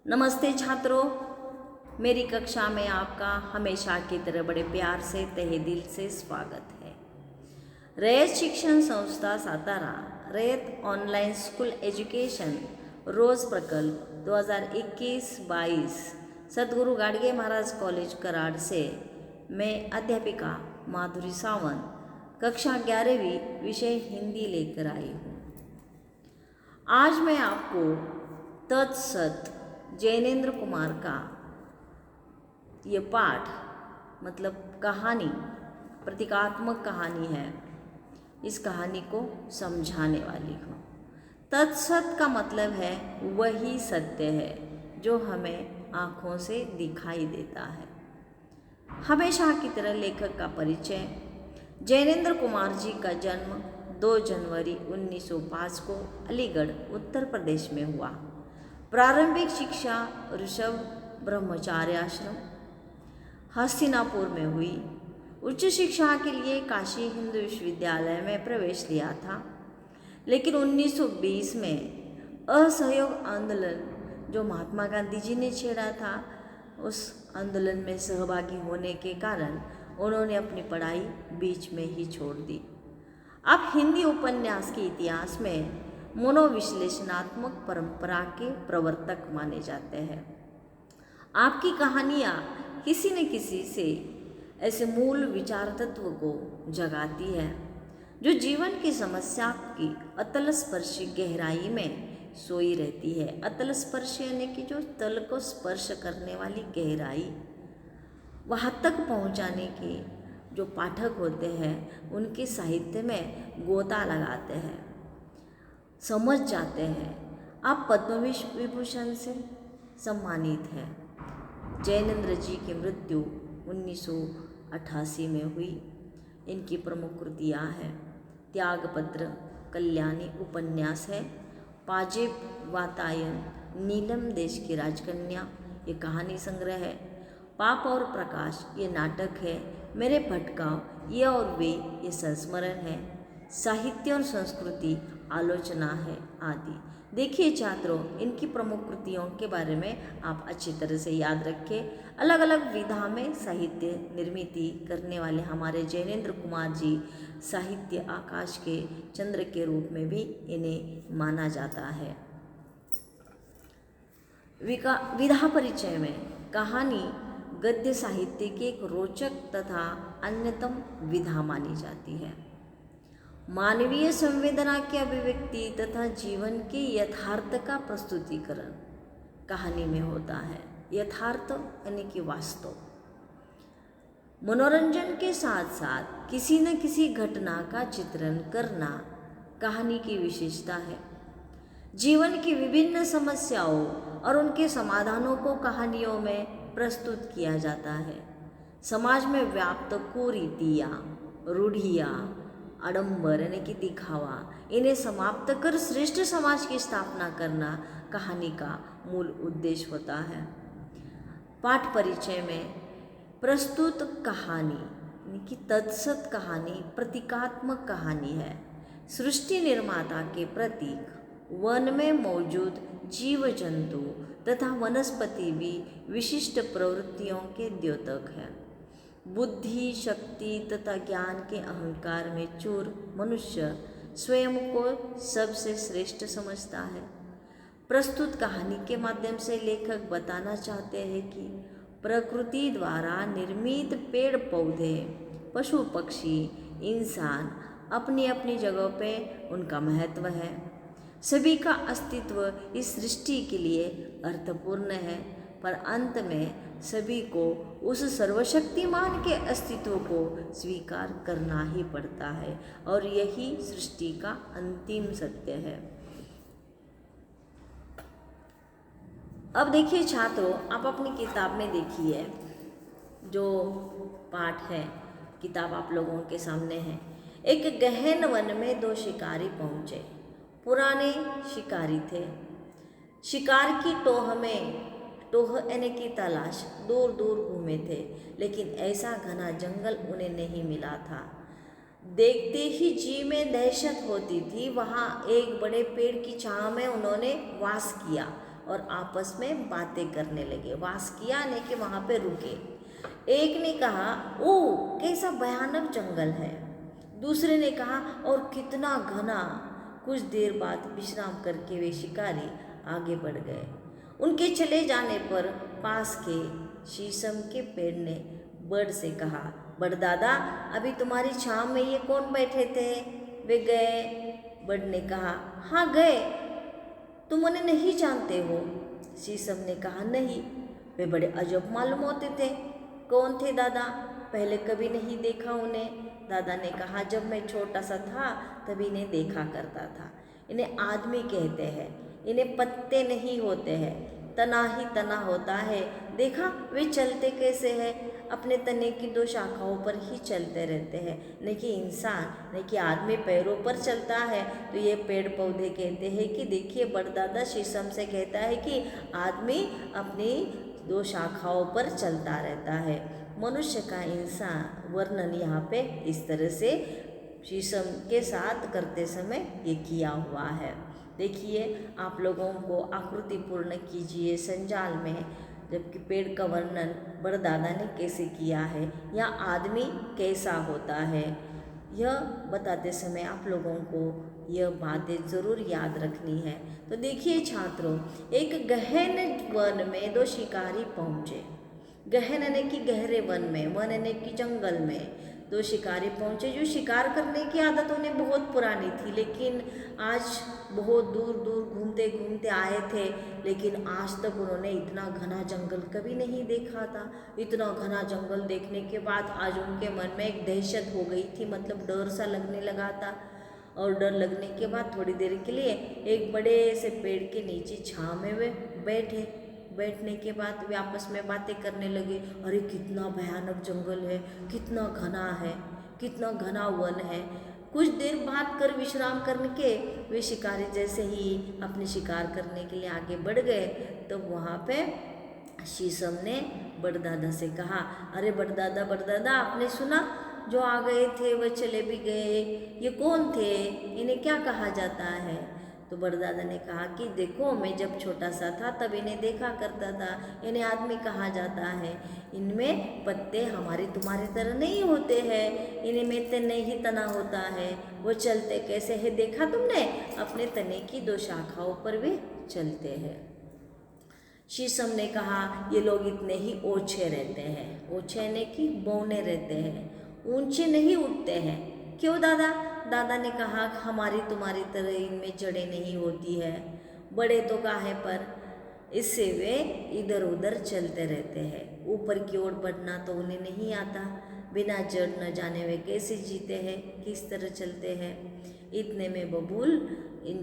नमस्ते छात्रों, मेरी कक्षा में आपका हमेशा की तरह बड़े प्यार से तहे दिल से स्वागत है। रैयत शिक्षण संस्था सातारा रैयत ऑनलाइन स्कूल एजुकेशन रोज़ प्रकल्प 2021-22 सद्गुरु गाडगे महाराज कॉलेज कराड़ से मैं अध्यापिका माधुरी सावंत कक्षा 11वीं विषय हिंदी लेकर आई हूँ। आज मैं आपको तत्सत जैनेन्द्र कुमार का ये पाठ मतलब कहानी प्रतीकात्मक कहानी है, इस कहानी को समझाने वाली हूँ। तत्सत का मतलब है वही सत्य है जो हमें आँखों से दिखाई देता है। हमेशा की तरह लेखक का परिचय। जैनेन्द्र कुमार जी का जन्म 2 जनवरी 1905 को अलीगढ़ उत्तर प्रदेश में हुआ। प्रारंभिक शिक्षा ऋषभ ब्रह्मचार्य आश्रम हस्तिनापुर में हुई। उच्च शिक्षा के लिए काशी हिंदू विश्वविद्यालय में प्रवेश लिया था, लेकिन 1920 में असहयोग आंदोलन जो महात्मा गांधी जी ने छेड़ा था, उस आंदोलन में सहभागी होने के कारण उन्होंने अपनी पढ़ाई बीच में ही छोड़ दी। अब हिंदी उपन्यास के इतिहास में मनोविश्लेषणात्मक परंपरा के प्रवर्तक माने जाते हैं। आपकी कहानियाँ किसी न किसी से ऐसे मूल विचार तत्व को जगाती है जो जीवन की समस्या की अतल स्पर्शी गहराई में सोई रहती है। अतल स्पर्श यानी कि जो तल को स्पर्श करने वाली गहराई, वहाँ तक पहुँचाने के जो पाठक होते हैं उनके साहित्य में गोता लगाते हैं, समझ जाते हैं। आप पद्म विभूषण से सम्मानित हैं। जैनेन्द्र जी की मृत्यु 1988 में हुई। इनकी प्रमुख कृतियाँ हैं त्यागपत्र, कल्याणी उपन्यास है, पाजेब वातायन, नीलम देश की राजकन्या ये कहानी संग्रह है, पाप और प्रकाश ये नाटक है, मेरे भटकाव ये और वे ये संस्मरण है, साहित्य और संस्कृति आलोचना है आदि। देखिए छात्रों, इनकी प्रमुख कृतियों के बारे में आप अच्छी तरह से याद रखें। अलग अलग विधा में साहित्य निर्मित करने वाले हमारे जैनेन्द्र कुमार जी साहित्य आकाश के चंद्र के रूप में भी इन्हें माना जाता है। विधा परिचय में कहानी गद्य साहित्य की एक रोचक तथा अन्यतम विधा मानी जाती है। मानवीय संवेदना की अभिव्यक्ति तथा जीवन के यथार्थ का प्रस्तुतिकरण कहानी में होता है। यथार्थ यानी कि वास्तव। मनोरंजन के साथ साथ किसी न किसी घटना का चित्रण करना कहानी की विशेषता है। जीवन की विभिन्न समस्याओं और उनके समाधानों को कहानियों में प्रस्तुत किया जाता है। समाज में व्याप्त कुरीतियाँ, रूढ़ियाँ, आडंबर यानी कि दिखावा, इन्हें समाप्त कर श्रेष्ठ समाज की स्थापना करना कहानी का मूल उद्देश्य होता है। पाठ परिचय में प्रस्तुत कहानी यानी कि तत्सत कहानी प्रतीकात्मक कहानी है। सृष्टि निर्माता के प्रतीक वन में मौजूद जीव जंतु तथा वनस्पति भी विशिष्ट प्रवृत्तियों के द्योतक है। बुद्धि, शक्ति तथा ज्ञान के अहंकार में चूर मनुष्य स्वयं को सबसे श्रेष्ठ समझता है। प्रस्तुत कहानी के माध्यम से लेखक बताना चाहते हैं कि प्रकृति द्वारा निर्मित पेड़ पौधे, पशु पक्षी, इंसान अपनी अपनी जगह पे उनका महत्व है। सभी का अस्तित्व इस सृष्टि के लिए अर्थपूर्ण है, पर अंत में सभी को उस सर्वशक्तिमान के अस्तित्व को स्वीकार करना ही पड़ता है और यही सृष्टि का अंतिम सत्य है। अब देखिए छात्रों, आप अपनी किताब में देखिए, जो पाठ है किताब आप लोगों के सामने है। एक गहन वन में 2 शिकारी पहुँचे। पुराने शिकारी थे। शिकार की टोह यानी की तलाश दूर दूर घूमे थे, लेकिन ऐसा घना जंगल उन्हें नहीं मिला था। देखते ही जी में दहशत होती थी। वहाँ एक बड़े पेड़ की छाँव में उन्होंने वास किया। और आपस में बातें करने लगे। वास किया यानी कि वहाँ पे रुके। एक ने कहा, ओह कैसा भयानक जंगल है। दूसरे ने कहा, और कितना घना। कुछ देर बाद विश्राम करके वे शिकारी आगे बढ़ गए। उनके चले जाने पर पास के शीशम के पेड़ ने बर्ड से कहा, बड़दादा अभी तुम्हारी छांव में ये कौन बैठे थे? वे गए। बर्ड ने कहा, हाँ गए। तुम उन्हें नहीं जानते हो? शीशम ने कहा, नहीं। वे बड़े अजब मालूम होते थे। कौन थे दादा? पहले कभी नहीं देखा उन्हें। दादा ने कहा, जब मैं छोटा सा था तभी इन्हें देखा करता था। इन्हें आदमी कहते हैं। इन्हें पत्ते नहीं होते हैं, तना ही तना होता है। देखा वे चलते कैसे हैं? अपने तने की 2 शाखाओं पर ही चलते रहते हैं। न कि इंसान, न कि आदमी पैरों पर चलता है। तो ये पेड़ पौधे कहते हैं कि देखिए, बड़दादा शीशम से कहता है कि आदमी अपनी 2 शाखाओं पर चलता रहता है। मनुष्य का इंसान वर्णन यहाँ पे इस तरह से शीशम के साथ करते समय ये किया हुआ है। देखिए, आप लोगों को आकृति पूर्ण कीजिए संजाल में, जबकि पेड़ का वर्णन बड़दादा ने कैसे किया है या आदमी कैसा होता है, यह बताते समय आप लोगों को यह बातें ज़रूर याद रखनी है। तो देखिए छात्रों, एक गहन वन में 2 शिकारी पहुँचे। गहन यानी कि गहरे वन में, वन यानी कि जंगल में 2 शिकारी पहुँचे जो शिकार करने की आदत उन्हें बहुत पुरानी थी, लेकिन आज बहुत दूर दूर घूमते घूमते आए थे। लेकिन आज तक उन्होंने इतना घना जंगल कभी नहीं देखा था। इतना घना जंगल देखने के बाद आज उनके मन में एक दहशत हो गई थी, मतलब डर सा लगने लगा था। और डर लगने के बाद थोड़ी देर के लिए एक बड़े से पेड़ के नीचे छाँव में वे बैठने के बाद वे आपस में बातें करने लगे। अरे कितना भयानक जंगल है, कितना घना है, कितना घना वन है। कुछ देर बाद कर विश्राम करके वे शिकारी जैसे ही अपने शिकार करने के लिए आगे बढ़ गए, तो वहाँ पे शीशम ने बड़दादा से कहा, अरे बड़दादा बड़दादा, आपने सुना? जो आ गए थे वह चले भी गए, ये कौन थे? इन्हें क्या कहा जाता है? तो बड़दादा ने कहा कि देखो, मैं जब छोटा सा था तब इन्हें देखा करता था। इन्हें आदमी कहा जाता है। इनमें पत्ते हमारे तुम्हारी तरह नहीं होते हैं। इन्हें में तने ही तना होता है। वो चलते कैसे है देखा तुमने? अपने तने की 2 शाखाओं पर वे चलते हैं। शीशम ने कहा, ये लोग इतने ही ओछे रहते हैं। ओछे यानी कि बौने रहते हैं, ऊंचे नहीं उठते हैं। क्यों दादा? दादा ने कहा, हमारी तुम्हारी तरह इनमें जड़ें नहीं होती है। बड़े तो काहे पर, इससे वे इधर उधर चलते रहते हैं। ऊपर की ओर बढ़ना तो उन्हें नहीं आता। बिना जड़ न जाने वे कैसे जीते हैं, किस तरह चलते हैं। इतने में बबूल,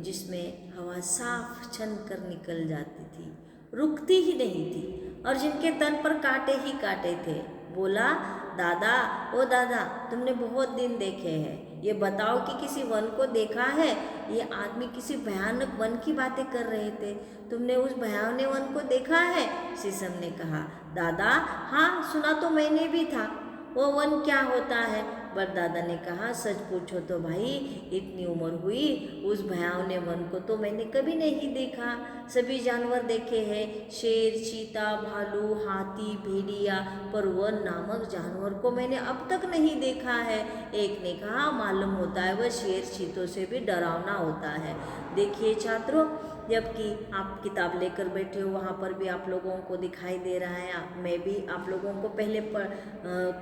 जिसमें हवा साफ छन कर निकल जाती थी, रुकती ही नहीं थी, और जिनके तन पर कांटे ही कांटे थे, बोला, दादा ओ दादा, तुमने बहुत दिन देखे हैं, ये बताओ कि किसी वन को देखा है? ये आदमी किसी भयानक वन की बातें कर रहे थे। तुमने उस भयानक वन को देखा है? शीशम ने कहा, दादा हाँ, सुना तो मैंने भी था। वो वन क्या होता है? बड़दादा ने कहा, सच पूछो तो भाई, इतनी उम्र हुई, उस भयावने वन को तो मैंने कभी नहीं देखा। सभी जानवर देखे हैं, शेर, चीता, भालू, हाथी, भेड़िया, पर वन नामक जानवर को मैंने अब तक नहीं देखा है। एक ने कहा, मालूम होता है वह शेर चीतों से भी डरावना होता है। देखिए छात्रों, जबकि आप किताब लेकर बैठे हो, वहाँ पर भी आप लोगों को दिखाई दे रहा है। मैं भी आप लोगों को पहले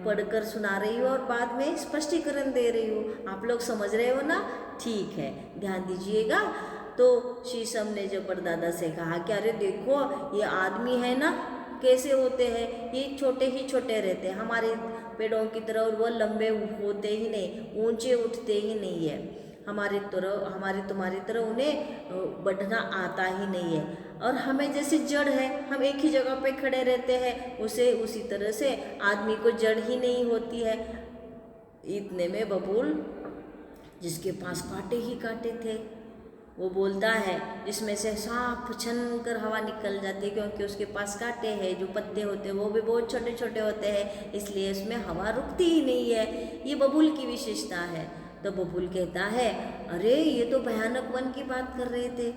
पढ़कर सुना रही हूँ और बाद में स्पष्टीकरण दे रही हूँ। आप लोग समझ रहे हो ना? ठीक है, ध्यान दीजिएगा। तो शीशम ने जब बड़दादा से कहा कि अरे देखो, ये आदमी है ना, कैसे होते हैं, ये छोटे ही छोटे रहते हैं हमारे पेड़ों की तरह, और वो लंबे होते ही नहीं, ऊंचे उठते ही नहीं है। हमारी तुम्हारी तरह उन्हें बढ़ना आता ही नहीं है। और हमें जैसे जड़ है, हम एक ही जगह पे खड़े रहते हैं, उसे उसी तरह से आदमी को जड़ ही नहीं होती है। इतने में बबूल, जिसके पास कांटे ही कांटे थे, वो बोलता है, जिसमें से साफ छन कर हवा निकल जाती है, क्योंकि उसके पास कांटे हैं। जो पत्ते होते हैं वो भी बहुत छोटे छोटे होते हैं, इसलिए उसमें हवा रुकती ही नहीं है। ये बबूल की विशेषता है। तो बबूल कहता है, अरे ये तो भयानक वन की बात कर रहे थे,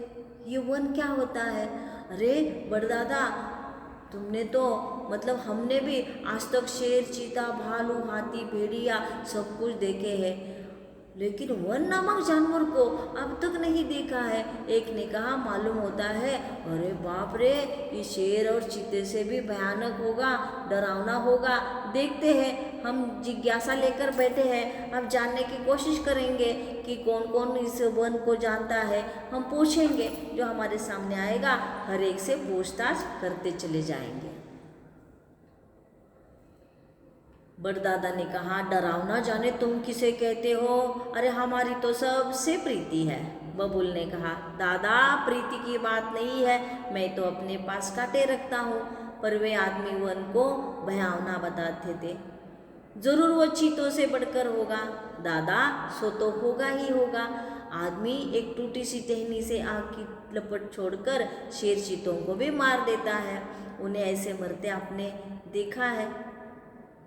ये वन क्या होता है? अरे बड़दादा, तुमने तो मतलब हमने भी आज तक शेर, चीता, भालू, हाथी, भेड़िया सब कुछ देखे हैं, लेकिन वन नामक जानवर को अब तक नहीं देखा है। एक ने कहा, मालूम होता है। अरे बाप रे, ये शेर और चीते से भी भयानक होगा, डरावना होगा। देखते हैं, हम जिज्ञासा लेकर बैठे हैं, अब जानने की कोशिश करेंगे कि कौन कौन इस वन को जानता है। हम पूछेंगे, जो हमारे सामने आएगा हर एक से पूछताछ करते चले जाएंगे। बड़दादा ने कहा, डरावना जाने तुम किसे कहते हो? अरे हमारी तो सबसे प्रीति है। बबूल ने कहा, दादा प्रीति की बात नहीं है, मैं तो अपने पास कांटे रखता हूँ। पर वे आदमी वन को भयावना बताते थे। जरूर वो चीतों से बढ़कर होगा। दादा, सो तो होगा ही होगा। आदमी एक टूटी सी टहनी से आग की लपट छोड़कर शेर चीतों को भी मार देता है। उन्हें ऐसे मरते आपने देखा है।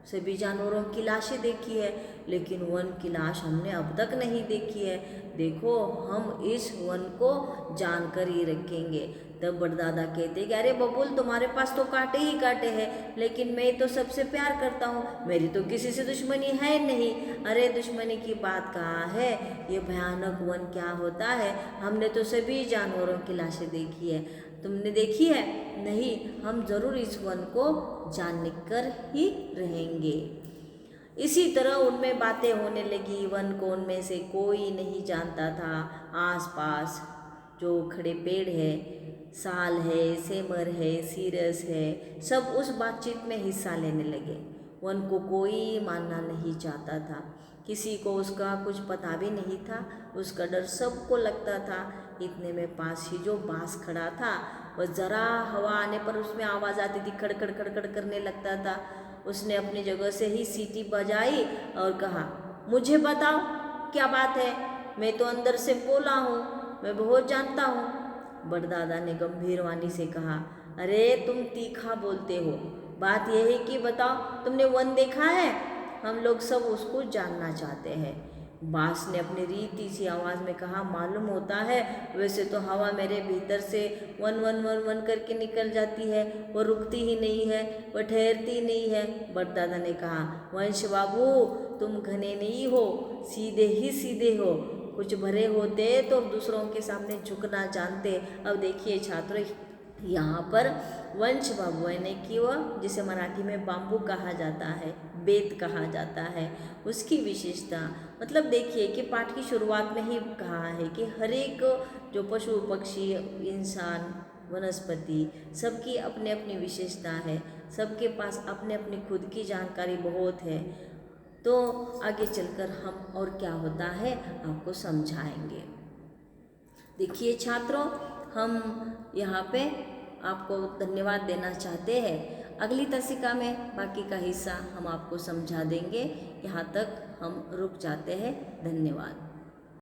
सभी जानवरों की लाशें देखी है, लेकिन वन की लाश हमने अब तक नहीं देखी है। देखो, हम इस वन को जानकर ही रखेंगे। तब बड़दादा कहते कि अरे बबूल, तुम्हारे पास तो कांटे ही कांटे हैं, लेकिन मैं तो सबसे प्यार करता हूँ, मेरी तो किसी से दुश्मनी है नहीं। अरे दुश्मनी की बात कहाँ है? ये भयानक वन क्या होता है? हमने तो सभी जानवरों की लाशें देखी है, तुमने देखी है? नहीं, हम जरूर इस वन को जान कर ही रहेंगे। इसी तरह उनमें बातें होने लगी। वन को उनमें से कोई नहीं जानता था। आसपास जो खड़े पेड़ है, साल है, सेमर है, सीरस है, सब उस बातचीत में हिस्सा लेने लगे। वन को कोई मानना नहीं चाहता था, किसी को उसका कुछ पता भी नहीं था। उसका डर सबको लगता था। इतने में पास ही जो बांस खड़ा था, वह जरा हवा आने पर उसमें आवाज़ आती थी, खड़खड़ खड़खड़ करने लगता था। उसने अपनी जगह से ही सीटी बजाई और कहा, मुझे बताओ क्या बात है? मैं तो अंदर से बोला हूँ, मैं बहुत जानता हूँ। बड़दादा ने गंभीर वाणी से कहा, अरे तुम तीखा बोलते हो। बात यह है कि बताओ, तुमने वन देखा है? हम लोग सब उसको जानना चाहते हैं। बांस ने अपनी रीति सी आवाज़ में कहा, मालूम होता है, वैसे तो हवा मेरे भीतर से वन वन वन वन करके निकल जाती है, वो रुकती ही नहीं है, वो ठहरती नहीं है। बड़दादा ने कहा, वंश बाबू, तुम घने नहीं हो, सीधे ही सीधे हो। कुछ भरे होते तो दूसरों के सामने झुकना जानते। अब देखिए छात्रों, यहाँ पर वंश बाबू ने कि वह जिसे मराठी में बाम्बू कहा जाता है, बेत कहा जाता है, उसकी विशेषता मतलब देखिए कि पाठ की शुरुआत में ही कहा है कि हर एक जो पशु पक्षी, इंसान, वनस्पति, सबकी अपनी अपनी विशेषता है, सबके पास अपने अपनी खुद की जानकारी बहुत है। तो आगे चलकर हम और क्या होता है आपको समझाएंगे। देखिए छात्रों, हम यहाँ पे आपको धन्यवाद देना चाहते हैं। अगली तसिका में बाकी का हिस्सा हम आपको समझा देंगे। यहाँ तक हम रुक जाते हैं। धन्यवाद।